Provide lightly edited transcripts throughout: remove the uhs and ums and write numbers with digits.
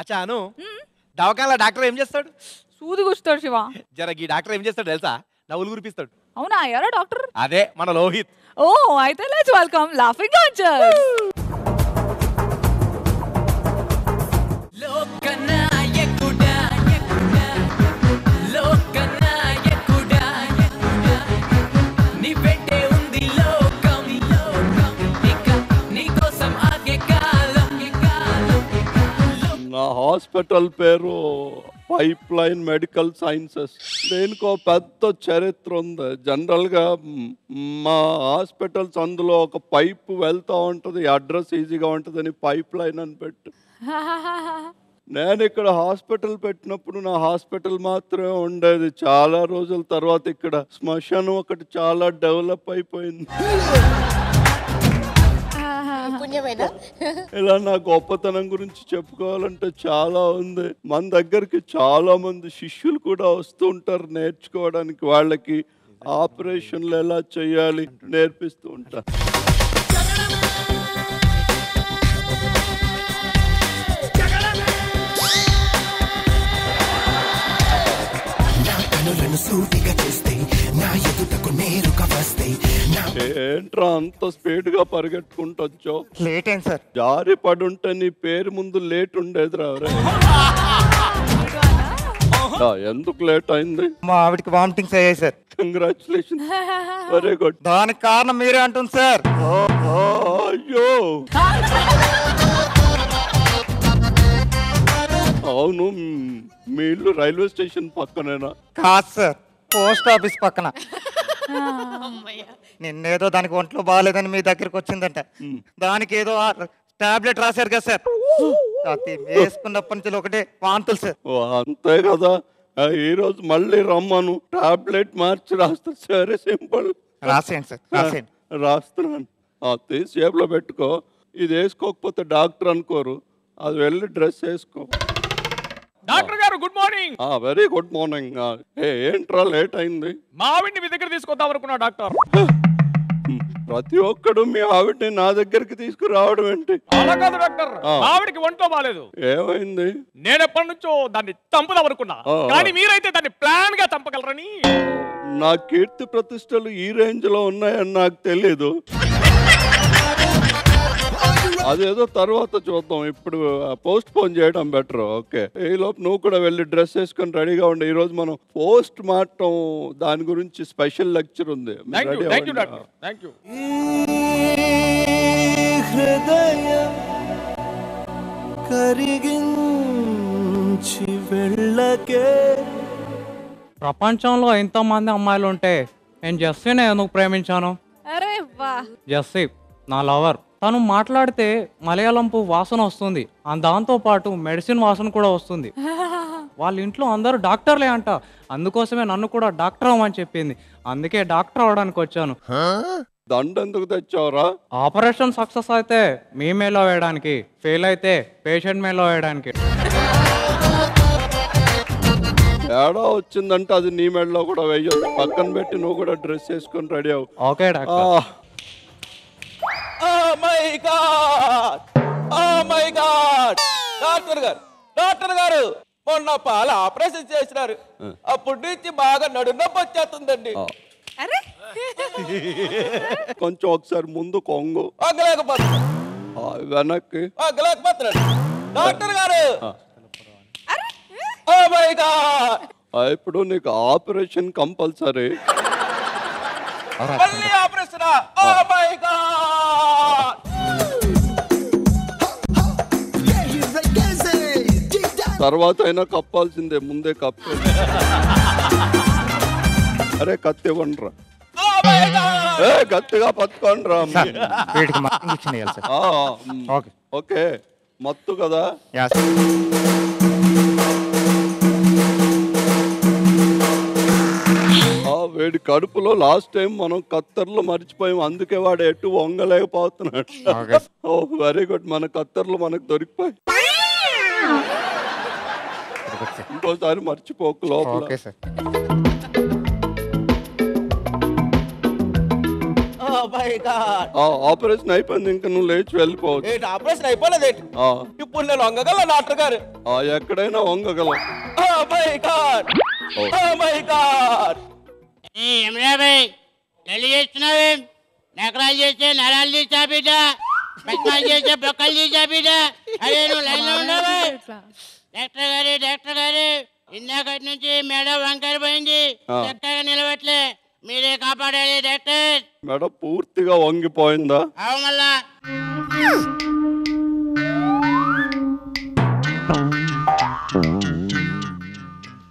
అచ్చా అను దవాఖానలో డాక్టర్ ఏం చేస్తాడు? సూది గుచ్చుతాడు శివ. జర ఈ డాక్టర్ ఏం చేస్తాడు తెలుసా? నవ్వులు కురిపిస్తాడు. అవునా? ఎవరో డాక్టర్? అదే మన లోహిత్. ఓ అయితే లెట్స్ వెల్కమ్ లాఫింగ్ ఆన్సర్స్. నా హాస్పిటల్ పేరు పైప్ లైన్ మెడికల్ సైన్సెస్. దేనికో పెద్ద చరిత్ర ఉంది. జనరల్గా మా హాస్పిటల్స్ అందులో ఒక పైప్ వెళ్తూ ఉంటుంది, అడ్రస్ ఈజీగా ఉంటుందని పైప్ లైన్ అని పెట్టు. నేను ఇక్కడ హాస్పిటల్ పెట్టినప్పుడు నా హాస్పిటల్ మాత్రమే ఉండేది. చాలా రోజుల తర్వాత ఇక్కడ శ్మశానం ఒకటి చాలా డెవలప్ అయిపోయింది. ఇలా నా గొప్పతనం గురించి చెప్పుకోవాలంటే చాలా ఉంది. మన దగ్గరికి చాలా మంది శిష్యులు కూడా వస్తూ ఉంటారు నేర్చుకోవడానికి. వాళ్ళకి ఆపరేషన్లు ఎలా చేయాలి నేర్పిస్తూ ఉంటారు. ఏంట్రా అంత స్పీడ్ గా పరిగెట్టుకుంటూ వచ్చావు? లేట్ అయింది సార్. జారి పడుంటే నీ పేరు ముందు లేట్ ఉండేదిరా. ఎందుకు లేట్ అయింది? మా ఆవిడకి వామిటింగ్స్ అయ్యాయి సార్. Congratulation, very good. దానికి కారణం మీరే అంటుంది సార్. అయ్యో అవును, మీ ఇల్లు రైల్వే స్టేషన్ పక్కనేనా? కాదు సార్, పోస్ట్ ఆఫీస్ పక్కన. నిన్నేదో దానికి ఒంట్లో బాగాలేదని మీ దగ్గరికి వచ్చిందంట. దానికి ఏదో టాబ్లెట్ రాశారు కదా సార్. అది వేసుకున్నప్పటి నుంచి ఒకటే వాంతులు సార్. అంతే కదా, ఈ రోజు మళ్ళీ రమ్మను, టాబ్లెట్ మార్చి రాస్తా. సరే సింపుల్, రాసేయండి సార్, రాసేయండి. రాస్తున్నాను. తీసి జేబులో పెట్టుకో. ఇది వేసుకోకపోతే డాక్టర్ అనుకోరు. అది వెళ్ళి డ్రెస్ వేసుకో. డాక్టర్ గారు good morning. Very good morning. ఏంట్రా లేట్ అయింది? మా ఆవిడ్ని మీ దగ్గర తీసుకొద్దాం అనుకున్నా డాక్టర్. ప్రతి ఒక్కడు మీ ఆవిడ్ని నా దగ్గరికి తీసుకురావడం ఏంటి? అలా కాదు డాక్టర్, ఆవిడికి ఒంట్లో బాలేదు. ఏమైంది? నేను ఎప్పటి నుంచో దాన్ని చంపుదాం అనుకున్నా, కానీ మీరైతే దాన్ని ప్లాన్ గా చంపగలరని. నా కీర్తి ప్రతిష్టలు ఈ రేంజ్ లో ఉన్నాయని నాకు తెలీదు. అదేదో తర్వాత చూద్దాం, ఇప్పుడు పోస్ట్ పోన్ చేయడం బెటర్. ఓకే, ఈ లోపు నువ్వు కూడా వెళ్ళి డ్రెస్ వేసుకొని రెడీగా ఉండి. ఈ రోజు మనం పోస్ట్ మార్టం దాని గురించి స్పెషల్ లెక్చర్ ఉంది. ప్రపంచంలో ఎంతమంది అమ్మాయిలు ఉంటే నేను జెస్సీనే ఎందుకు ప్రేమించాను? అరే వా, జెస్సీ నా లవర్. తను మాట్లాడితే మలయాళం పువ్వు వాసన వస్తుంది, దాంతో పాటు మెడిసిన్ వాసన కూడా వస్తుంది. వాళ్ళ ఇంట్లో అందరూ డాక్టర్లే అంట. అందుకోసమే నన్ను కూడా డాక్టర్ అవ్వమని చెప్పింది. అందుకే డాక్టర్ అవడానికి వచ్చాను. దండ ఎందుకు తెచ్చావురా? ఆపరేషన్ సక్సెస్ అయితే మీ మేలో వేయడానికి, ఫెయిల్ అయితే పేషెంట్ మేలో వేయడానికి. తేడా వచ్చిందంటే అది నీ మెడలో కూడా వేయొద్దు. పక్కన పెట్టి నువ్వు కూడా డ్రెస్ వేసుకొని రెడీ అవ్వు. Okay doctor. డాక్టర్ గారు మొన్న పాల ఆపరేషన్ చేసినారు. అప్పటి నుంచి బాగా నడునొప్పి వచ్చేస్తుందండి. కొంచెం ఒకసారి ముందు కొంగు, ఆగలేకపోతున్నా, వెనక్కి ఆగలేకపోతున్నాడు. డాక్టర్ గారు ఇప్పుడు నీకు ఆపరేషన్ కంపల్సరీ. మళ్ళీ ఆపరేషన్. తర్వాత అయినా కప్పాల్సిందే, ముందే కప్పే. అరే కత్తి ఇవ్వండిరా, గట్టిగా పట్టుకోండిరా. ఓకే, మత్తు కదా. వేడి కడుపులో లాస్ట్ టైం మనం కత్తర్లు మర్చిపోయాం, అందుకే వాడు ఎటు వంగలేకపోతున్నాడు. వెరీ గుడ్, మన కత్తర్లు మనకు దొరికిపోయి. ఇంకోసారి మర్చిపోకు లోపల. మై గాడ్ ఆపరేషన్ అయిపోయింది, ఇంకా నువ్వు లేచి వెళ్ళిపోవచ్చు. ఏంటి ఆపరేషన్ అయిపోలేదేంటి? ఇప్పుడు నేను వంగగల డాక్టర్ గారు? ఎక్కడైనా వంగగలం. My God my God. ఎమరాబాయ్ పెళ్లి చేస్తున్నావేం? నకరాలు చేస్తే నరాలు తీసా బిడ్డ, ప్రశ్నలు చేస్తే బొక్కలు తీసా బిడ్డ. అదే నువ్వు లైన్లో ఉన్నావా? డాక్టర్ గారు ఇందాకటి నుంచి మెడ వంకర పోయింది, చక్కగా నిలబట్లే, మీరే కాపాడాలి డాక్టర్. మెడ పూర్తిగా వంగిపోయిందా? అవు మళ్ళా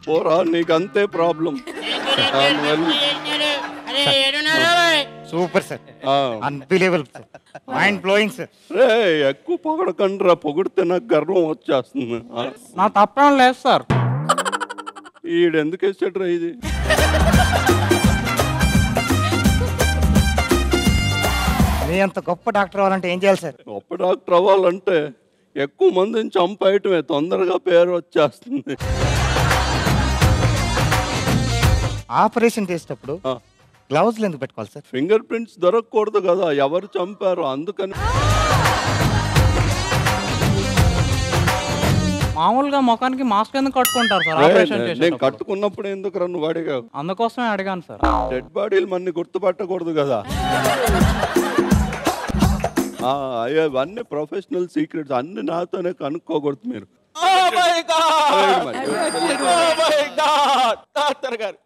పోరా, నీకు అంతే problem. Super sir, unbelievable sir, mind blowing sir. రే ఎక్కువ పొగడకండ్రా, పొగిడితే నాకు గర్వం వచ్చేస్తుంది. నా తప్పేం లేదు సార్. ఈడెందుకు వేసాడు ఇది? మీ అంత గొప్ప డాక్టర్ అవ్వాలంటే ఏం చేయాలి సార్? గొప్ప డాక్టర్ అవ్వాలంటే ఎక్కువ మందిని చంపేయటమే, తొందరగా పేరు వచ్చేస్తుంది. ఆపరేషన్ చేసేటప్పుడు గ్లౌజ్లు ఎందుకు పెట్టుకోవాలి సార్? ఫింగర్ ప్రింట్స్ దొరకకూడదు కదా, ఎవరు చంపారు అందుకని. మామూలుగా ముఖానికి మాస్క్ ఎందుకు కట్టుకుంటారు సార్ ఆపరేషన్ నేను చేసేటప్పుడు? కట్టుకున్నప్పుడు ఎందుకు నువ్వు అడిగావు? అందుకోసమే అడిగాను సార్. డెడ్ బాడీలు మన్ని గుర్తుపట్టకూడదు కదా. అవన్నీ ప్రొఫెషనల్ సీక్రెట్స్, అన్ని నాతోనే కనుక్కోకూడదు మీరు. డాక్టర్ గారు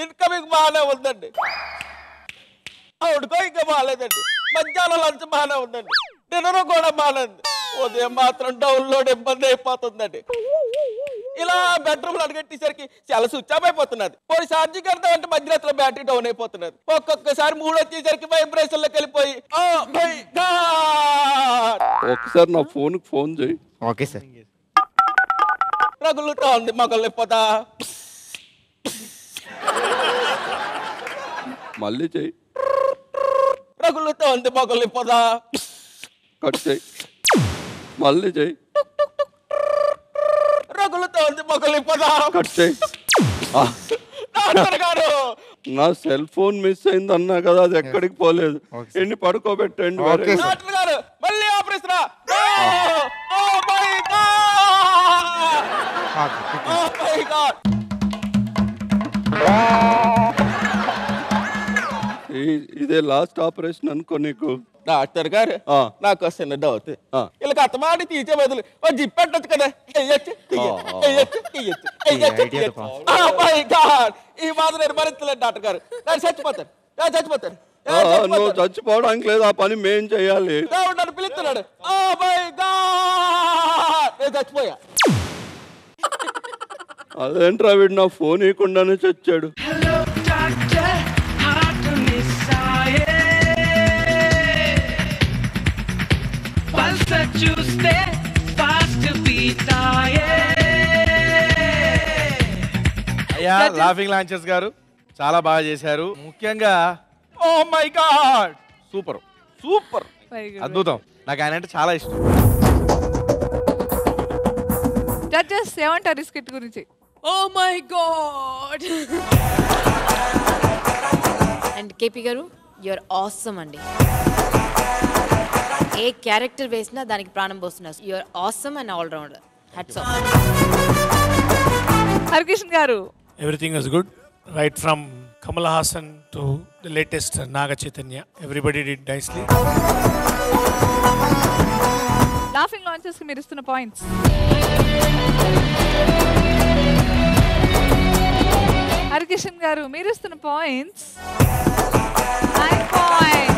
ఇన్కమింగ్ బాగానే ఉందండి, అవుడుకో ఇంకా బాగాలేదండి, మధ్యాహ్నం లంచ్ బాగానే ఉందండి, డిన్నర్ కూడా బాగానే ఉంది, ఉదయం మాత్రం డౌన్లోడ్ ఇబ్బంది అయిపోతుందండి. ఇలా బెడ్రూమ్ అడిగేసరికి చాలా స్విచ్ ఆఫ్ అయిపోతున్నది. పోయి ఛార్జింగ్ కడతాం అంటే మధ్యరాత్రిలో బ్యాటరీ డౌన్ అయిపోతున్నది. ఒక్కొక్కసారి 3 వచ్చేసరికి వైబ్రేషన్ లోకి వెళ్ళిపోయి ఒకసారి నా ఫోన్కి ఫోన్ చేయి. Okay sir. రగులుతో ఉంది మొగలు పోతా. మళ్ళీ చెయ్యి. రగులుతో ఉంది మొగలు పోతా. కట్ చేయి. మళ్ళీ చెయ్యి. రగులుతో ఉంది మొగలు పోతా. కట్ చేయి. డాక్టర్ గారు నా సెల్ ఫోన్ మిస్ అయింది అన్నా కదా, అది ఎక్కడికి పోలేదు. ఎన్ని పడుకోబెట్టండి. డాక్టర్ గారు మళ్ళీ ఆపరేషన్. ఇదే లాస్ట్ ఆపరేషన్ అనుకో నీకు. డాక్టర్ గారు నాకు వస్తున్న డౌట్, వీళ్ళకి అత్తమాడి తీసే బదులు జిప్పెట్టచ్చు కదా, ఈ మాత్రం నేను భరించలేదు డాక్టర్ గారు, నేను చచ్చిపోతాను, నువ్వు చచ్చిపోవడానికి లేదు, ఆ పని మేం చెయ్యాలి. నన్ను పిలుస్తున్నాడు, నేను చచ్చిపోయా. అదేంట్రా వీడు నా ఫోన్ ఇవ్వకుండానే చచ్చాడు. చూస్తే అయ్యా లాఫింగ్ లాంచెస్ గారు చాలా బాగా చేశారు. ముఖ్యంగా oh my god super super అద్భుతం. నాకు ఆయన అంటే చాలా ఇష్టం. జడ్జెస్ ఏమంటారు ఈ స్కిట్ గురించి? Oh my God. And KP garu you're awesome అండి. ఏ క్యారెక్టర్ వేసినా దానికి ప్రాణం పోస్తున్నారు. You're awesome and all rounder. Hats off. Harikrishna garu everything was good, right from Kamal Haasan to the latest Naga Chaitanya. Everybody did nicely. Laughing launches కి మీరు ఇస్తున్న points. Harikrishna గారు మీరు ఇస్తున్న పాయింట్స్ 9 పాయింట్స్.